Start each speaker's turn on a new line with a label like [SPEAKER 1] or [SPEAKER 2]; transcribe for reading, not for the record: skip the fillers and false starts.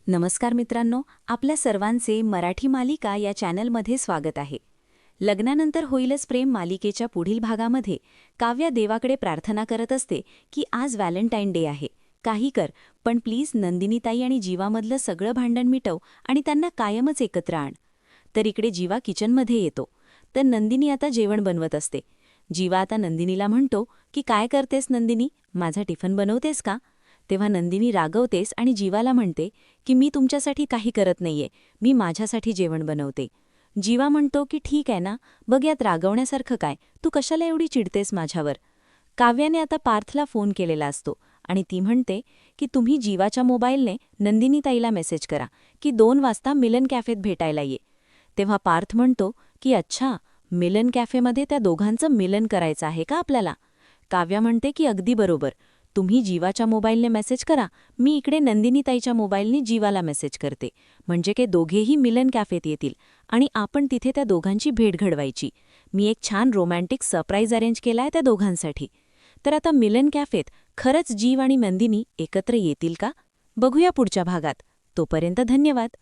[SPEAKER 1] नमस्कार मित्रांनो, आपल्या सर्वांचे मराठी मालिका या चॅनलमध्ये स्वागत आहे. लग्नानंतर होईलच प्रेम मालिकेच्या पुढील भागामध्ये काव्या देवाकडे प्रार्थना करत असते की आज व्हॅलेंटाईन डे आहे, काही कर, पण प्लीज नंदिनीताई आणि जीवामधलं सगळं भांडण मिटव आणि त्यांना कायमच एकत्र आण. तर इकडे जीवा किचनमध्ये येतो, तर नंदिनी आता जेवण बनवत असते. जीवा आता नंदिनीला म्हणतो की काय करतेस नंदिनी, माझा टिफिन बनवतेस का? तेव्हा नंदिनी रागवतेस आणि जीवाला म्हणते की मी तुमच्यासाठी काही करत नाहीये, मी माझ्यासाठी जेवण बनवते. जीवा म्हणतो की ठीक आहे ना, बघ यात रागवण्यासारखं काय, तू कशाला एवढी चिडतेस माझ्यावर. काव्याने आता पार्थला फोन केलेला असतो आणि ती म्हणते की तुम्ही जीवाच्या मोबाईलने नंदिनीताईला मेसेज करा की 2 वाजता मिलन कॅफेत भेटायला ये. तेव्हा पार्थ म्हणतो की अच्छा, मिलन कॅफेमध्ये त्या दोघांचं मिलन करायचं आहे का आपल्याला. काव्या म्हणते की अगदी बरोबर, तुम्ही जीवाच्या मोबाईलने मेसेज करा, मी इकडे नंदिनीताईच्या मोबाईलने जीवाला मेसेज करते, म्हणजे के दोघेही मिलन कॅफेत येतील आणि आपण तिथे त्या दोघांची भेट घडवायची. मी एक छान रोमॅन्टिक सरप्राईज अरेंज केलाय त्या दोघांसाठी. तर आता मिलन कॅफेत खरंच जीव आणि नंदिनी एकत्र येतील का? बघूया पुढच्या भागात. तोपर्यंत धन्यवाद.